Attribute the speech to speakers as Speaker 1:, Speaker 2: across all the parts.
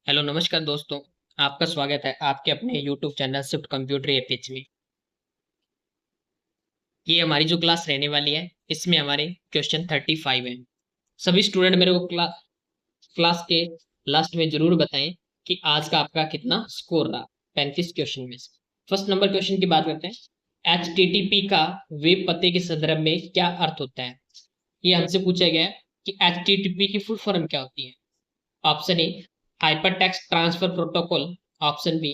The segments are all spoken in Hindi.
Speaker 1: हेलो नमस्कार दोस्तों। आपका स्वागत है आपके अपने YouTube channel shift computer APH में। ये हमारी जो क्लास रहने वाली है इसमें हमारे क्वेश्चन 35 है। सभी स्टूडेंट मेरे को क्लास के लास्ट में जरूर बताएं कि आज का आपका कितना स्कोर रहा 35 क्वेश्चन में से। फर्स्ट नंबर क्वेश्चन की बात करते हैं। HTTP का वेब पते के संदर्भ में क्या अर्थ होता है? ये हमसे पूछा गया है कि HTTP की फुल फॉर्म क्या होती है। Option A hypertext transfer protocol, option B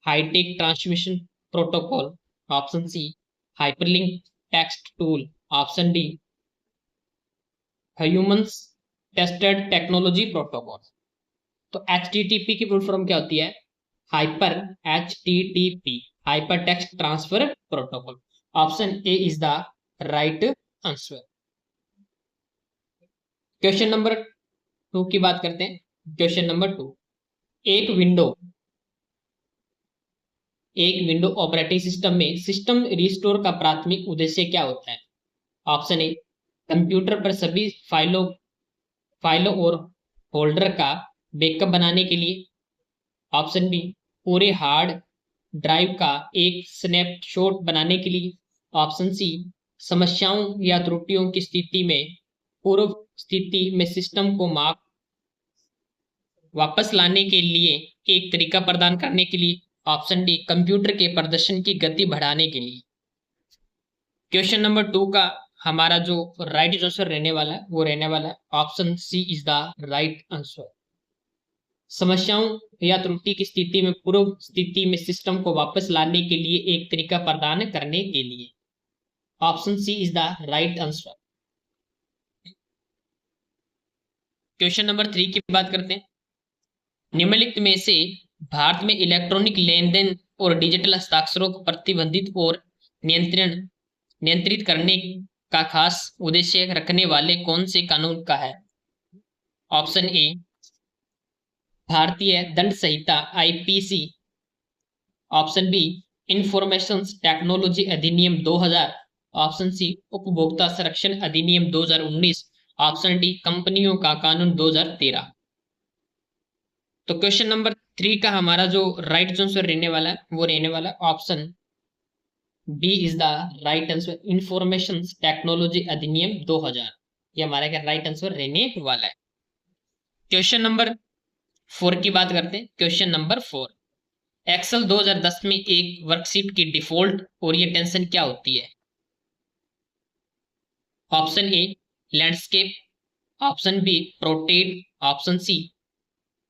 Speaker 1: hitech transmission protocol, option C hyperlink text tool, option D humans tested technology protocol. तो HTTP की फुल फॉर्म क्या होती है? Hyper HTTP hyper text transfer protocol. Option A is the right answer. Question number 2 की बात करते हैं। क्वेश्चन नंबर 2, एक विंडो एक विंडो ऑपरेटिंग सिस्टम में सिस्टम रिस्टोर का प्राथमिक उद्देश्य क्या होता है? ऑप्शन ए कंप्यूटर पर सभी फाइलों और होल्डर का बैकअप बनाने के लिए, ऑप्शन बी पूरे हार्ड ड्राइव का एक स्नैपशॉट बनाने के लिए, ऑप्शन सी समस्याओं या त्रुटियों की स्थिति में पूर्व स्थिति में सिस्टम को माप वापस लाने के लिए एक तरीका प्रदान करने के लिए, ऑप्शन डी कंप्यूटर के प्रदर्शन की गति बढ़ाने के लिए। क्वेश्चन नंबर 2 का हमारा जो राइट आंसर रहने वाला है वो रहने वाला है option C is the right answer. समस्याओं या त्रुटि की स्थिति में पूर्व स्थिति में सिस्टम को वापस लाने के लिए एक तरीका प्रदान करने के लिए, option C is the right answer. Question number 3 की बात करते हैं। निम्नलिखित में से भारत में इलेक्ट्रॉनिक लेन देन और डिजिटल हस्ताक्षरों को प्रतिबंधित और नियंत्रित करने का खास उद्देश्य रखने वाले कौन से कानून का है? ऑप्शन ए भारतीय दंड संहिता IPC, option B information technology अधिनियम 2000, ऑप्शन सी उपभोक्ता संरक्षण अधिनियम 2019, ऑप्शन डी कंपनियों का कानून 2013। तो क्वेश्चन नंबर 3 का हमारा जो राइट आंसर रहने वाला है वो रहने वाला option B is the right answer, information technology अधिनियम 2000। ये हमारा क्या राइट आंसर रहने वाला है। क्वेश्चन नंबर 4 की बात करते हैं। क्वेश्चन नंबर 4, एक्सेल 2010 में एक वर्कशीट की डिफॉल्ट ओरिएंटेशन क्या होती है? Option A landscape, option B portrait, option C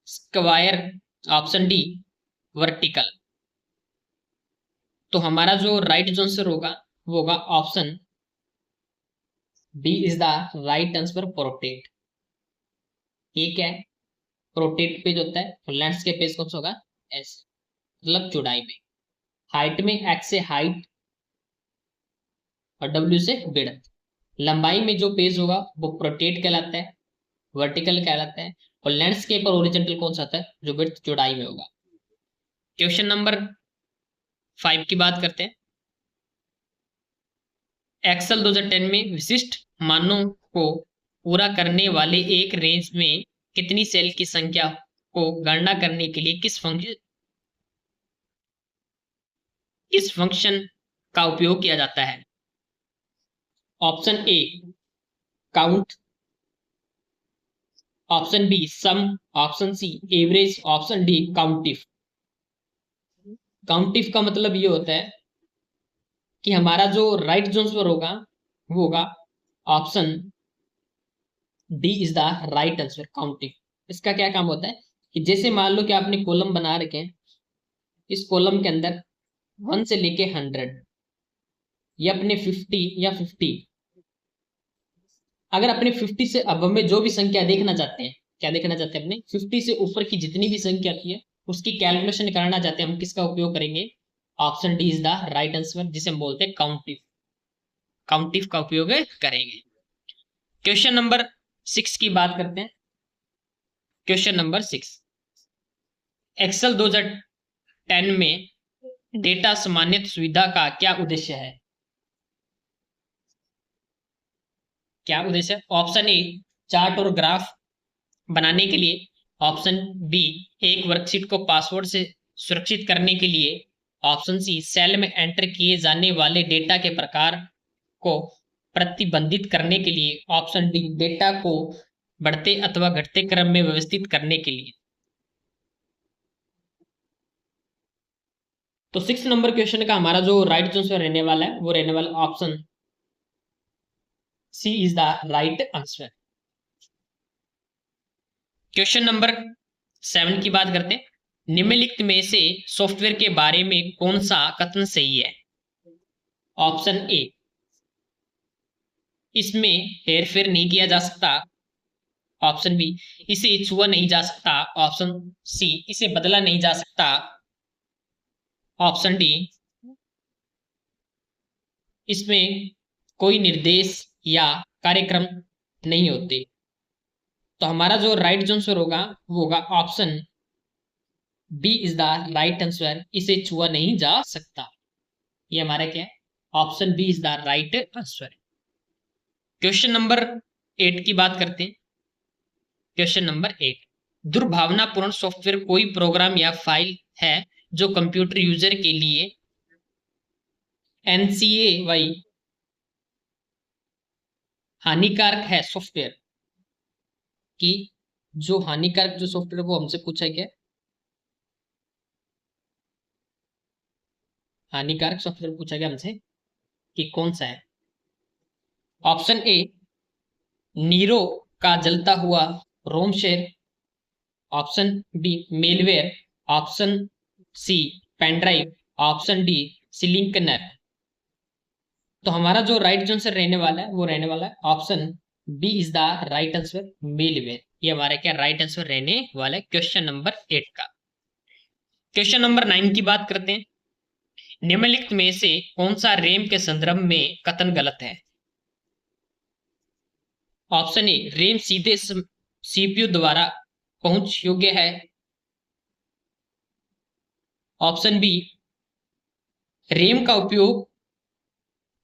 Speaker 1: square, option D vertical. तो हमारा जो राइट आंसर होगा वो होगा option B is the right answer, portrait. ये क्या है? प्रोटेट पेज होता है और लैंडस्केप पेज कौन सा होगा? एस, मतलब चौड़ाई में। हाइट में एक्स से हाइट और डब्ल्यू से विड्थ। लंबाई में जो पेज होगा वो प्रोटेट कहलाता है, वर्टिकल कहलाता है। और लैंडस्केप और ओरिजेंटल कौन सा आता है? जो विड्थ चौड़ाई में होगा। क्वेश्चन नंबर 5 की बात करते हैं। एक्सेल 2010 में विशिष्ट मानों को पूरा करने वाले एक रेंज में कितनी सेल की संख्या को गणना करने के लिए किस फंक्शन का उपयोग किया जाता है? Option A count, option B sum, option C average, option D countif. Countif का मतलब ये होता है कि हमारा जो राइट आंसर होगा वो होगा option D is the right answer, countif. इसका क्या काम होता है कि जैसे मान लो कि आपने कॉलम बना रखे हैं, इस कॉलम के अंदर 1 से लेके 100 या अपने 50 अगर अपने 50 से अब हमें जो भी संख्या देखना चाहते हैं, क्या देखना चाहते हैं? अपने 50 से ऊपर की जितनी भी संख्या आती है उसकी कैलकुलेशन करना चाहते हैं, हम किसका उपयोग करेंगे? Option D is the right answer, जिसे हम बोलते हैं काउंटिफ। काउंटिफ का उपयोग करेंगे। क्वेश्चन नंबर 6 की बात करते हैं। क्वेश्चन नंबर 6, एक्सेल 2010 में डेटा सामान्य सुविधा का क्या उद्देश्य है? क्या उद्देश्य है? ऑप्शन ए चार्ट और ग्राफ बनाने के लिए, ऑप्शन बी एक वर्कशीट को पासवर्ड से सुरक्षित करने के लिए, ऑप्शन सी सेल में एंटर किए जाने वाले डेटा के प्रकार को प्रतिबंधित करने के लिए, ऑप्शन डी डेटा को बढ़ते अथवा घटते क्रम में व्यवस्थित करने के लिए। तो 6 नंबर क्वेश्चन का हमारा जो राइट आंसर रहने वाला है वो रहने वाला option C is the right answer. Question number 7 की बात करते हैं। निम्नलिखित में से सॉफ्टवेयर के बारे में कौन सा कथन सही है? ऑप्शन ए इसमें हेरफेर नहीं किया जा सकता, ऑप्शन बी इसे छुआ नहीं जा सकता, ऑप्शन सी इसे बदला नहीं जा सकता, ऑप्शन डी इसमें कोई निर्देश या कार्यक्रम नहीं होते। तो हमारा जो राइट आंसर होगा वो होगा option B is the right answer, इसे छुआ नहीं जा सकता। ये हमारा क्या है? Option B is the right answer. Question number 8 की बात करते हैं। क्वेश्चन नंबर 8, दुर्भावनापूर्ण सॉफ्टवेयर कोई प्रोग्राम या फाइल है जो कंप्यूटर यूजर के लिए NCAY हानिकारक है सॉफ्टवेयर की, जो हानिकारक जो सॉफ्टवेयर वो हमसे पूछा गया, हानिकारक सॉफ्टवेयर पूछा गया हमसे कि कौन सा है। ऑप्शन ए नीरो का जलता हुआ रोम शेयर, option B malware, option C pendrive, option D सिलिंकनर। तो हमारा जो राइट आंसर रहने वाला है वो रहने वाला है option B is the right answer, malware. ये हमारा क्या राइट आंसर रहने वाला है क्वेश्चन नंबर 8 का। क्वेश्चन नंबर 9 की बात करते हैं। निम्नलिखित में से कौन सा रैम के संदर्भ में कथन गलत है? ऑप्शन ए रैम सीधे सीपीयू द्वारा पहुंच योग्य है, ऑप्शन बी रैम का उपयोग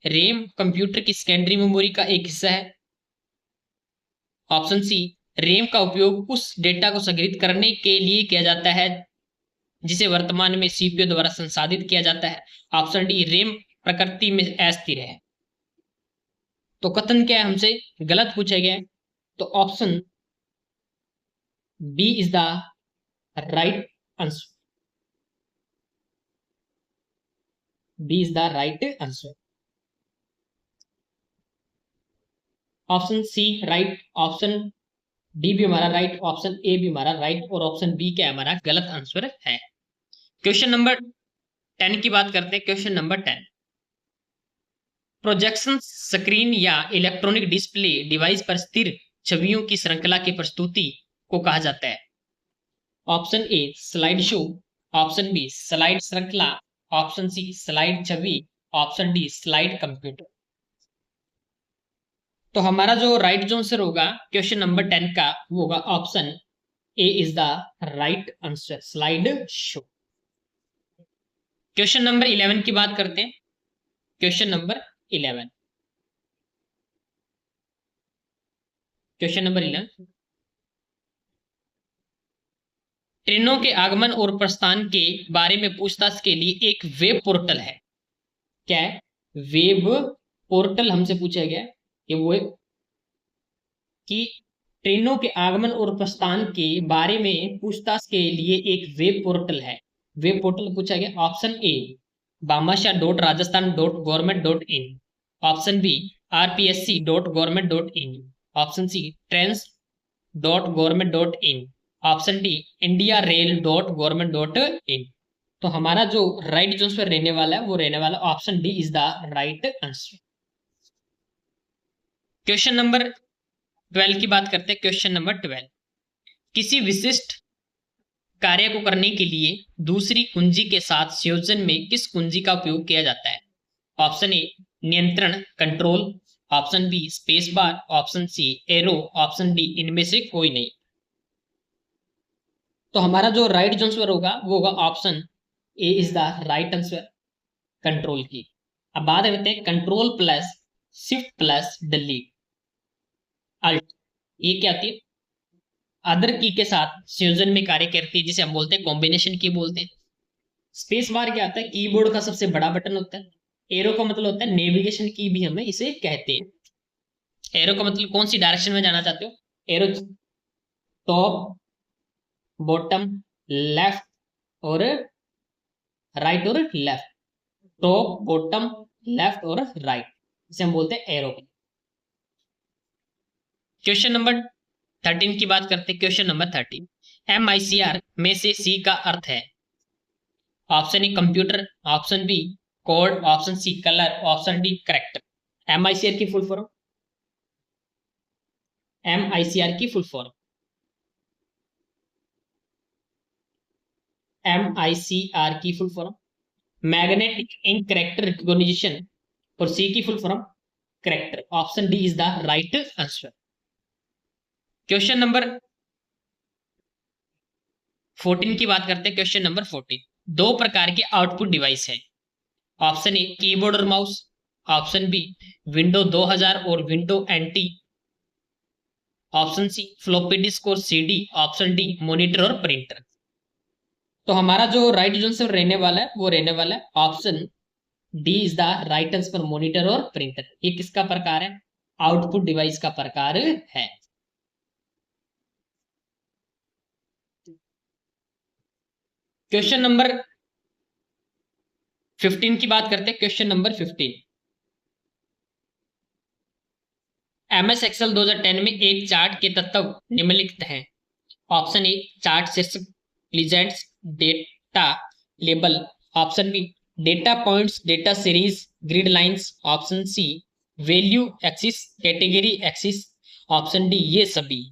Speaker 1: रैम कंप्यूटर की सेकेंडरी मेमोरी का एक हिस्सा है, ऑप्शन सी रैम का उपयोग उस डेटा को संग्रहित करने के लिए किया जाता है जिसे वर्तमान में सीपीयू द्वारा संसाधित किया जाता है, ऑप्शन डी रैम प्रकृति में अस्थिर है। तो कथन क्या है हमसे गलत पूछा गया है, तो option B is the right answer, B is the right answer. Option C right, option D भी हमारा राइट, ऑप्शन ए भी हमारा राइट और ऑप्शन बी क्या हमारा गलत आंसर है। क्वेश्चन नंबर 10 की बात करते हैं। क्वेश्चन नंबर 10, प्रोजेक्शन स्क्रीन या इलेक्ट्रॉनिक डिस्प्ले डिवाइस पर स्थिर छवियों की श्रृंखला की प्रस्तुति को कहा जाता है? Option A slide show, option B slide श्रृंखला, ऑप्शन सी स्लाइड छवि, ऑप्शन डी स्लाइड कंप्यूटर। तो हमारा जो राइट आंसर होगा क्वेश्चन नंबर 10 का वो होगा option A is the right answer, slide show. Question number 11 की बात करते हैं। क्वेश्चन नंबर 11, क्वेश्चन नंबर 11, ट्रेनों के आगमन और प्रस्थान के बारे में पूछताछ के लिए एक वेब पोर्टल है। क्या है? वेब पोर्टल हमसे पूछा गया है कि वो कि ट्रेनों के आगमन और प्रस्थान के बारे में पूछताछ के लिए एक वेब पोर्टल है। वेब पोर्टल पूछा गया। ऑप्शन ए भामाशाह.राजस्थान.gov.in, option B rpsc.gov.in, option C trans.gov.in, option D indiarail.gov.in। तो हमारा जो राइट आंसर रहने वाला है वो रहने वाला option D is the right answer. Question number 12 की बात करते हैं। क्वेश्चन नंबर 12, किसी विशिष्ट कार्य को करने के लिए दूसरी कुंजी के साथ संयोजन में किस कुंजी का उपयोग किया जाता है? ऑप्शन ए नियंत्रण control, option B space bar, option C arrow, option D इनमें से कोई नहीं। तो हमारा जो राइट आंसर होगा वो होगा option A is the right answer, control key. अब बात करते हैं control plus shift plus delete alt, ये क्या होती है? अदर की के साथ संयोजन में कार्य करती है, जिसे हम बोलते हैं कॉम्बिनेशन की बोलते हैं। स्पेस बार क्या होता है, कीबोर्ड का सबसे बड़ा बटन होता है। एरो का मतलब होता है नेविगेशन की भी हमें इसे कहते हैं। एरो का मतलब कौन सी डायरेक्शन में जाना चाहते हो, एरो टॉप, बॉटम, लेफ्ट और राइट और लेफ्ट, टॉप, बॉटम, लेफ्ट और राइट, इसे हम बोलते हैं एरो। क्वेश्चन नंबर 13 की बात करते हैं। क्वेश्चन नंबर 13, MICR में से सी का अर्थ है। Option A computer, option B code, option C colour, option D character. MICR की फुल फॉर्म, MICR की फुल फॉर्म, MICR की full form magnetic ink character recognition, और सी की full form character. Option D is the right answer. Question number 14 की बात करते हैं। क्वेश्चन नंबर 14, दो प्रकार के आउटपुट डिवाइस है। ऑप्शन ए कीबोर्ड और माउस, ऑप्शन बी विंडो 2000 और window NT, option C floppy disk और CD, ऑप्शन डी मॉनिटर और प्रिंटर। तो हमारा जो राइट आंसर रहने वाला है वो रहने वाला है option D is the right answer, monitor और प्रिंटर। ये किसका प्रकार है, आउटपुट डिवाइस का प्रकार है। क्वेश्चन नंबर 15 की बात करते हैं। क्वेश्चन नंबर 15, MS एक्सेल 2010 में एक चार्ट के तत्व निम्नलिखित हैं। ऑप्शन ए चार्ट शीर्षक, legends, data label, option B data points, data series, grid lines, option C value axis, category axis, option D ये सभी।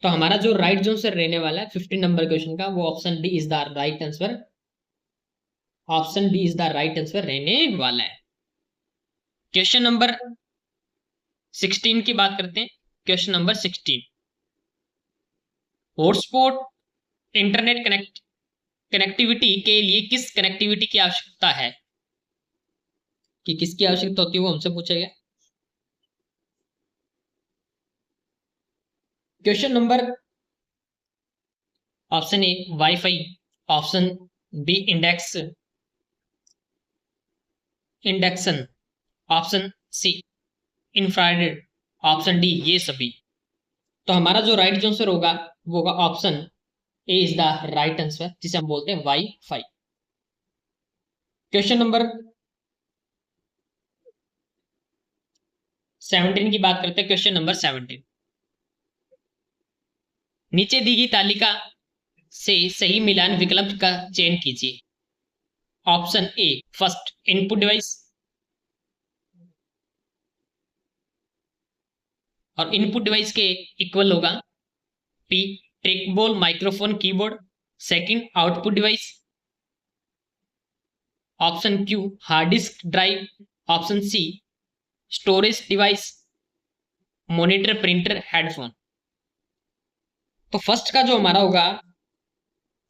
Speaker 1: तो हमारा जो राइट आंसर रहने वाला है 15 नंबर क्वेश्चन का, वो option D is the right answer. Option D is the right answer रहने वाला है। क्वेश्चन नंबर 16 की बात करते हैं। Question number 16, hotspot internet connectivity के लिए किस कनेक्टिविटी की आवश्यकता है, कि किसकी आवश्यकता होती है वो हमसे पूछा गया। Question number, option A wifi, option B induction, option C infrared, option D ये सभी। तो हमारा जो राइट आंसर होगा वो होगा option A is the right answer, जिसे हम बोलते हैं वाईफाई। क्वेश्चन नंबर 17 की बात करते हैं। क्वेश्चन नंबर 17, नीचे दी गई तालिका से सही मिलान विकल्प का चयन कीजिए। Option A first input device, और इनपुट डिवाइस के इक्वल होगा P track ball, microphone, keyboard. Second output device, option Q hard disk drive, option C storage device, monitor, printer, headphone. तो फर्स्ट का जो हमारा होगा,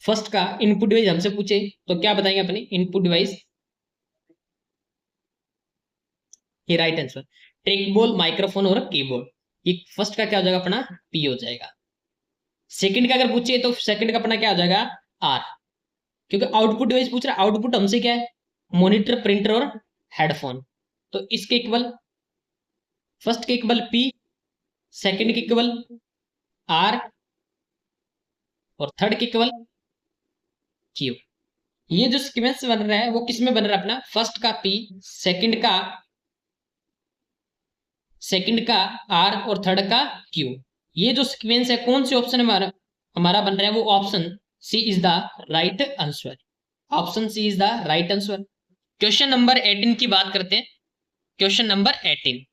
Speaker 1: फर्स्ट का इनपुट डिवाइस हमसे पूछे तो क्या बताएंगे अपने इनपुट डिवाइस, ये right answer. Track ball, microphone और कीबोर्ड, ये फर्स्ट का क्या हो जाएगा अपना पी हो जाएगा। सेकंड का अगर पूछे तो सेकंड का अपना क्या हो जाएगा आर, क्योंकि आउटपुट डिवाइस पूछ रहा है। आउटपुट हमसे क्या है, मॉनिटर, प्रिंटर और हेडफोन। तो इसके इक्वल, फर्स्ट के इक्वल पी, सेकंड के इक्वल आर, और थर्ड के इक्वल क्यू। ये जो सीक्वेंस बन रहा है वो किसमें बन रहा है अपना, फर्स्ट का पी, सेकंड का आर और थर्ड का क्यू। ये जो सीक्वेंस है कौन से ऑप्शन में हमारा बन रहा है, वो option C is the right answer. Option C is the right answer. Question number 18 की बात करते हैं। क्वेश्चन नंबर 18,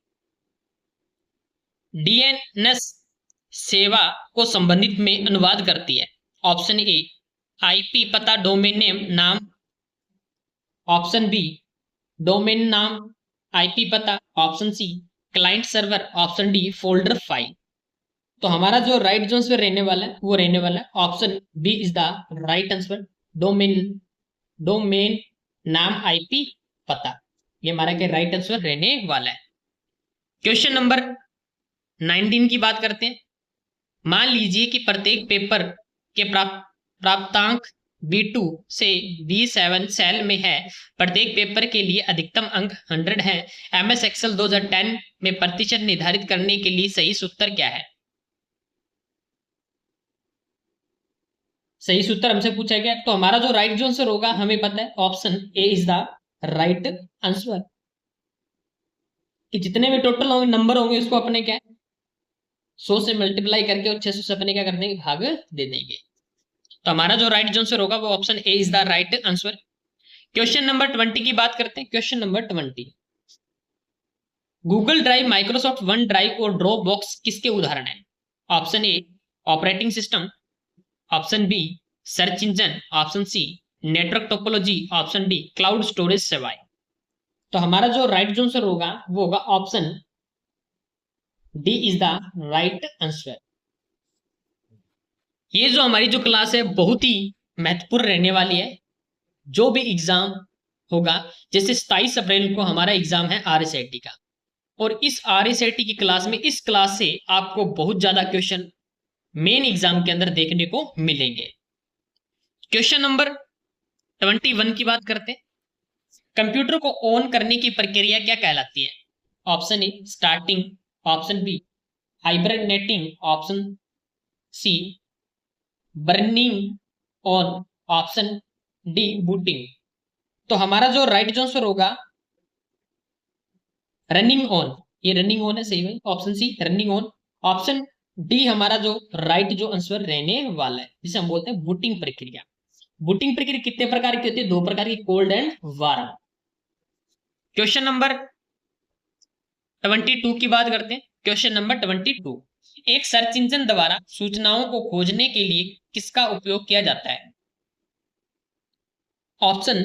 Speaker 1: DNS सेवा को संबंधित में अनुवाद करती है। ऑप्शन ए IP पता, डोमेन नेम, नाम, ऑप्शन बी डोमेन नाम, IP पता, option C client server, option D folder file. तो हमारा जो राइट आंसर रहने वाला है वो रहने वाला है option B is the right answer. Domain नाम, IP पता, ये हमारा क्या राइट आंसर रहने वाला है। क्वेश्चन नंबर 19 की बात करते हैं। मान लीजिए कि प्रत्येक पेपर के प्राप्तांक B2 से B7 सेल में है। प्रत्येक पेपर के लिए अधिकतम अंक 100 है। MS एक्सेल 2010 में प्रतिशत निर्धारित करने के लिए सही सूत्र क्या है? सही सूत्र हमसे पूछा गया, तो हमारा जो राइट जो आंसर होगा हमें पता है, option A is the right answer. कि जितने भी टोटल होंगे नंबर होंगे उसको अपने क्या 100 से मल्टीप्लाई करके और 600 से अपने क्या करने भाग दे देंगे। तो हमारा जो राइट आंसर होगा वो option A is the right answer. Question number 20 की बात करते हैं। Question number 20, Google Drive, Microsoft OneDrive और ड्रॉप बॉक्स किसके उदाहरण है? Option A operating system, option B search engine, option C network topology, option D cloud storage सेवाएं। तो हमारा जो राइट आंसर होगा वो होगा option D is the right answer. ये जो हमारी जो क्लास है बहुत ही महत्वपूर्ण रहने वाली है। जो भी एग्जाम होगा, जैसे 27 अप्रैल को हमारा एग्जाम है RSIT का, और इस RSIT की क्लास में, इस क्लास से आपको बहुत ज्यादा क्वेश्चन मेन एग्जाम के अंदर देखने को मिलेंगे। क्वेश्चन नंबर 21 की बात करते हैं। कंप्यूटर को ऑन करने की प्रक्रिया क्या कहलाती है? Option A starting, option B hibernating, option C burning on, option D booting. तो हमारा जो राइट आंसर होगा रनिंग ऑन। ये रनिंग ऑन है, सही है, option C running on. Option D हमारा जो राइट जो आंसर रहने वाला है, जिसे हम बोलते हैं बूटिंग प्रक्रिया। बूटिंग प्रक्रिया कितने प्रकार की होती है? 2 प्रकार की, cold and warm. Question number 22 की बात करते हैं। क्वेश्चन नंबर 22, एक सर्च इंजन द्वारा सूचनाओं को खोजने के लिए किसका उपयोग किया जाता है? Option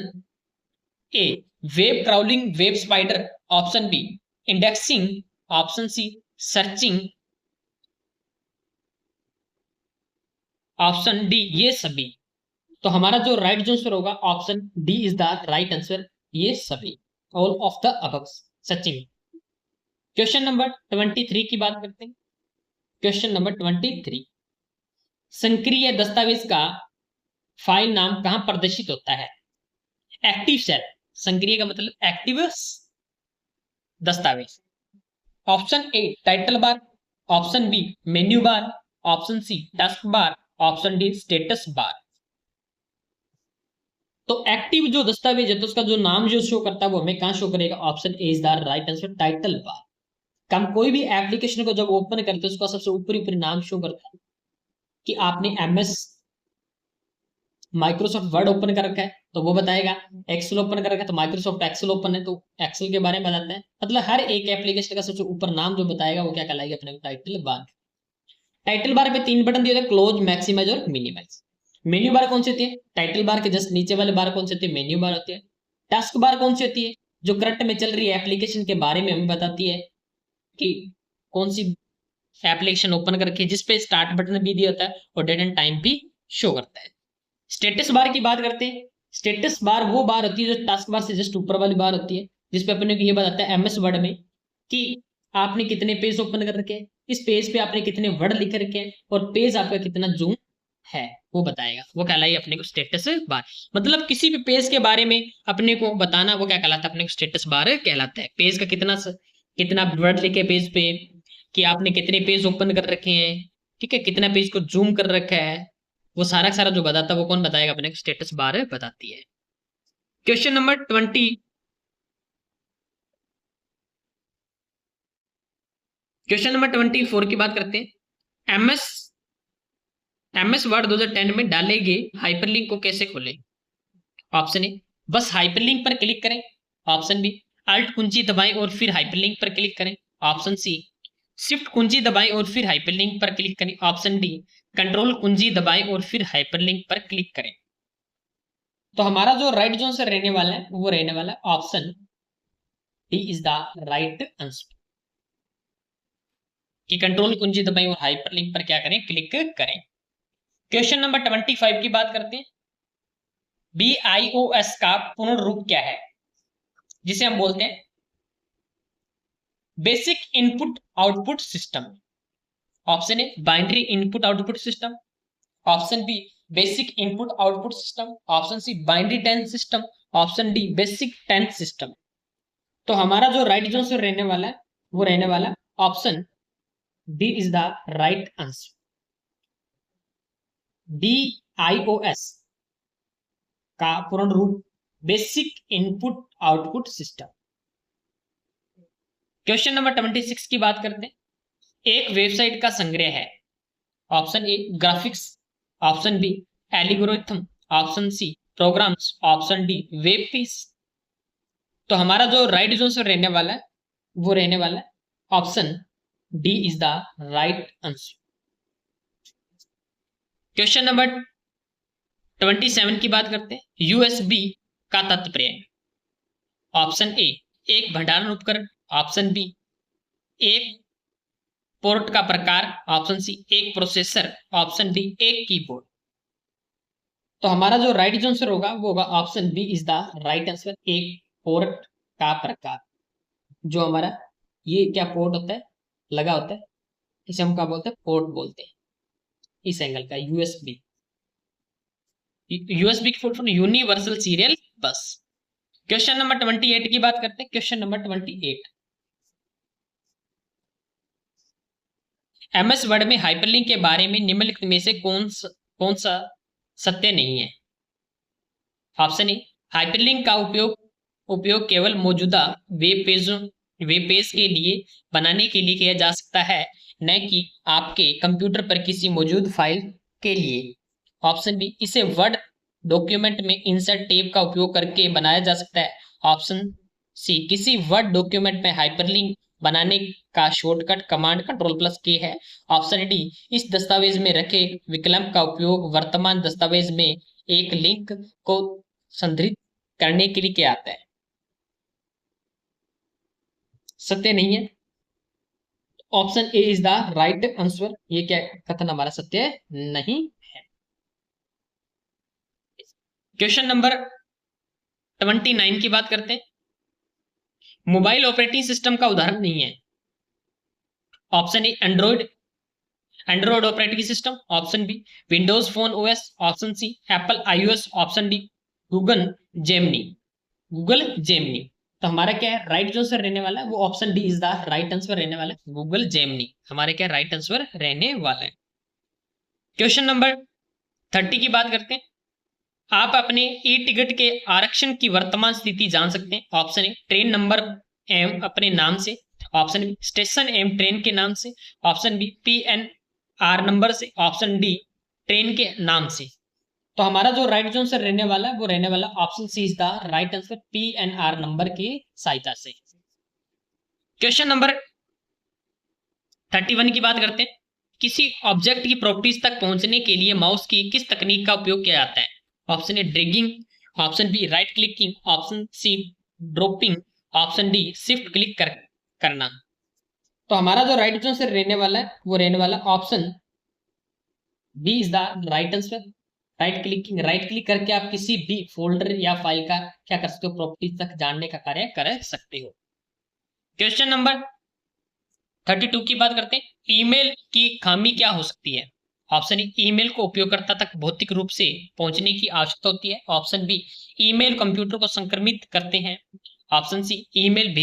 Speaker 1: A web crawling, web spider, option B indexing, option C searching, option D ये सभी। तो हमारा जो राइट आंसर होगा option D is the right answer, ये सभी, all of the above, Sachin. Question number 23 की बात करते हैं। क्वेश्चन नंबर 23, संक्रिय दस्तावेज का फाइल नाम कहां प्रदर्शित होता है? एक्टिव सेल, संक्रिय का मतलब एक्टिव दस्तावेज। Option A title bar, option B menu bar, option C task bar, option D status bar. तो एक्टिव जो दस्तावेज है तो उसका जो नाम जो शो करता है वो हमें कहां शो करेगा? Option A is the right answer, title bar. हम कोई भी एप्लीकेशन को जब ओपन करते हैं उसका सबसे ऊपरी ऊपरी नाम शो करता है कि आपने MS माइक्रोसॉफ्ट वर्ड ओपन कर रखा है तो वो बताएगा, एक्सेल ओपन कर रखा है तो माइक्रोसॉफ्ट एक्सेल ओपन है तो एक्सेल के बारे में बताता है। मतलब हर एक एप्लीकेशन का सबसे ऊपर नाम जो बताएगा वो क्या कहलाएगा? अपने टाइटल बार। टाइटल बार में 3 बटन दिए होते हैं, क्लोज, मैक्सिमाइज और मिनिमाइज। मेन्यू बार कौन सी होती है? टाइटल बार के जस्ट नीचे वाले बार कौन सी होती है? मेन्यू बार होती है। टास्क बार कौन सी होती है? जो करंट में चल रही है एप्लीकेशन के बारे में हमें बताती है कि कौन सी एप्लीकेशन ओपन करके, जिसपे स्टार्ट बटन भी दिया होता है और डेट एंड टाइम भी शो करता है। स्टेटस बार की बात करते हैं। स्टेटस बार वो बार होती है जो टास्क बार से जस्ट ऊपर वाली बार होती है, जिसपे अपने को ये बताता है MS वर्ड में कि आपने कितने पेज ओपन कर रखे हैं, इस पेज पे आपने कितने वर्ड लिख रखे हैं और पेज आपका कितना जूम है वो बताएगा, वो कहलाएगा अपने को स्टेटस बार। मतलब किसी भी पेज के बारे में अपने को बताना वो क्या कहलाता है? अपने को स्टेटस बार कहलाता है। पेज का कितना वर्ड लिखे पेज पे, कि आपने कितने पेज ओपन कर रखे हैं, ठीक है, कितना पेज को जूम कर रखा है, वो सारा सारा जो बताता है वो कौन बताएगा? अपने को स्टेटस बार बताती है। क्वेश्चन नंबर 20, क्वेश्चन नंबर 24 की बात करते हैं। MS वर्ड 2010 में डाले गए हाइपरलिंक को कैसे खोलें? ऑप्शन ए बस हाइपरलिंक पर क्लिक करें, ऑप्शन बी अल्ट कुंजी दबाएं और फिर हाइपरलिंक पर क्लिक करें, ऑप्शन सी शिफ्ट कुंजी दबाएं और फिर हाइपरलिंक पर क्लिक करें, ऑप्शन डी कंट्रोल कुंजी दबाएं और फिर हाइपरलिंक पर क्लिक करें। तो हमारा जो राइट जो आंसर रहने वाला है वो रहने वाला है option D is the right answer, कि कंट्रोल कुंजी दबाएं और हाइपरलिंक पर क्या करें? क्लिक करें। क्वेश्चन नंबर 25 की बात करते हैं। BIOS का पूर्ण रूप क्या है? जिसे हम बोलते हैं basic input output system. Option A binary input output system, option B basic input output system, option C binary tense system, option D basic tense system. तो हमारा जो राइट जो आंसर रहने वाला है वो रहने वाला option D is the right answer. BIOS का पूर्ण रूप basic input output system. Question number 26 की बात करते हैं। एक वेबसाइट का संग्रह है। Option A graphics, option B algorithm, option C programs, option D web page. तो हमारा जो राइट जो आंसर रहने वाला है वो रहने वाला है option D is the right answer. Question number 27 की बात करते हैं। USB का तात्पर्य। ऑप्शन ए एक भंडारण उपकरण, ऑप्शन बी एक पोर्ट का प्रकार, ऑप्शन सी एक प्रोसेसर, ऑप्शन डी एक कीबोर्ड। तो हमारा जो राइट जो आंसर होगा वो होगा option B is the right answer, एक पोर्ट का प्रकार। जो हमारा ये क्या पोर्ट होता है लगा होता है इसे हम क्या बोलते हैं पोर्ट बोलते हैं। इस एंगल का USB की फुल फॉर्म यूनिवर्सल सीरियल बस। क्वेश्चन नंबर 28 की बात करते हैं। क्वेश्चन नंबर 28, MS वर्ड में हाइपरलिंक के बारे में निम्नलिखित में से कौन सा सत्य नहीं है। ऑप्शन ए हाइपरलिंक का उपयोग केवल मौजूदा वेब पेज के लिए बनाने के लिए किया जा सकता है, न कि आपके कंप्यूटर पर किसी मौजूद फाइल के लिए। ऑप्शन बी इसे वर्ड डॉक्यूमेंट में इंसर्ट टैब का उपयोग करके बनाया जा सकता है। ऑप्शन सी किसी वर्ड डॉक्यूमेंट में हाइपरलिंक बनाने का शॉर्टकट कमांड Ctrl+K है। ऑप्शन डी इस दस्तावेज में रखे विकल्प का उपयोग वर्तमान दस्तावेज में एक लिंक को संदर्भित करने के लिए किया जाता है। सत्य नहीं है। Option A is the right answer. ये क्या कथन हमारा सत्य नहीं है। क्वेश्चन नंबर 29 की बात करते हैं। मोबाइल ऑपरेटिंग सिस्टम का उदाहरण नहीं है। Option A Android operating system, option B Windows phone OS, option C Apple iOS, option D Google Gemini. तो हमारा क्या है राइट जो आंसर रहने वाला है वो option D is the right answer रहने वाला है, गूगल जेमिनी हमारे क्या राइट आंसर रहने वाला है। क्वेश्चन नंबर 30 की बात करते हैं। आप अपने ई टिकट के आरक्षण की वर्तमान स्थिति जान सकते हैं। ऑप्शन ए ट्रेन नंबर एवं अपने नाम से, ऑप्शन बी स्टेशन एवं ट्रेन के नाम से, ऑप्शन बी PNR नंबर से, ऑप्शन डी ट्रेन के नाम से। तो हमारा जो राइट जो आंसर रहने वाला है वो रहने वाला option C is the right answer, PNR number की सहायता से। क्वेश्चन नंबर 31 की बात करते हैं। किसी ऑब्जेक्ट की प्रॉपर्टीज तक पहुंचने के लिए माउस की किस तकनीक का उपयोग किया जाता है। Option A dragging, option B right clicking, option C dropping, option D shift click करना। तो हमारा जो राइट आंसर रहने वाला है वो रहने वाला option B is the right answer, right click करके आप किसी भी फोल्डर या फाइल का क्या कर सकते हो प्रॉपर्टीज तक जानने का कार्य कर सकते हो। क्वेश्चन नंबर 32 की बात करते हैं। ईमेल की खामी क्या हो सकती है। ऑप्शन ए ईमेल को उपयोगकर्ता तक भौतिक रूप से पहुंचने की आवश्यकता होती है। ऑप्शन बी ईमेल कंप्यूटर को संक्रमित करते हैं। ऑप्शन सी ईमेल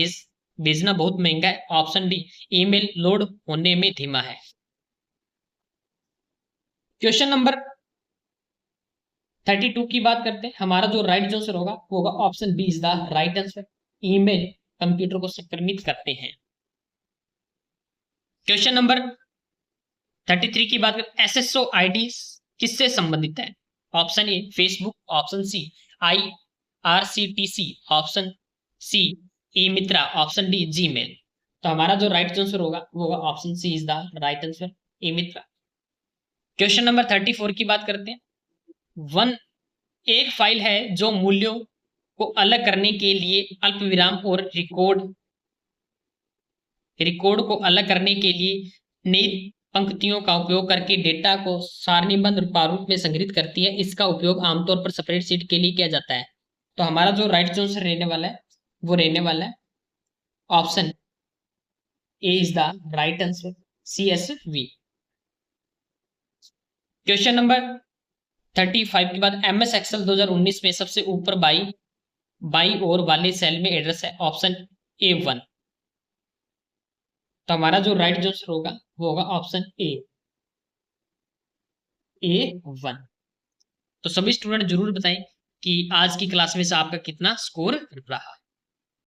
Speaker 1: भेजना बहुत महंगा है। ऑप्शन डी ईमेल लोड होने में धीमा है। क्वेश्चन नंबर 32 की बात करते हैं। हमारा जो राइट आंसर होगा वो होगा option B is the right answer, email computer को संक्रमित करते हैं। क्वेश्चन नंबर 33 की बात करें। SSO ID किससे संबंधित है। Option A Facebook, option C IRCTC, option C e Mitra, option D Gmail. तो हमारा जो राइट आंसर होगा वो होगा option C is the right answer, e Mitra. Question number 34 की बात करते हैं। एक फाइल है जो मूल्यों को अलग करने के लिए अल्पविराम और रिकॉर्ड को अलग करने के लिए नई पंक्तियों का उपयोग करके डेटा को सारणीबद्ध प्रारूप में संग्रहित करती है। इसका उपयोग आमतौर पर स्प्रेडशीट के लिए किया जाता है। तो हमारा जो राइट आंसर रहने वाला है वो रहने वाला है option A is the right answer, CSV। Question number 35 के बाद MS एक्सेल 2019 में सबसे ऊपर बाई ओर वाले सेल में एड्रेस है ऑप्शन A1। तो हमारा जो राइट आंसर होगा वो होगा ऑप्शन A1। तो सभी स्टूडेंट जरूर बताएं कि आज की क्लास में से आपका कितना स्कोर रहा।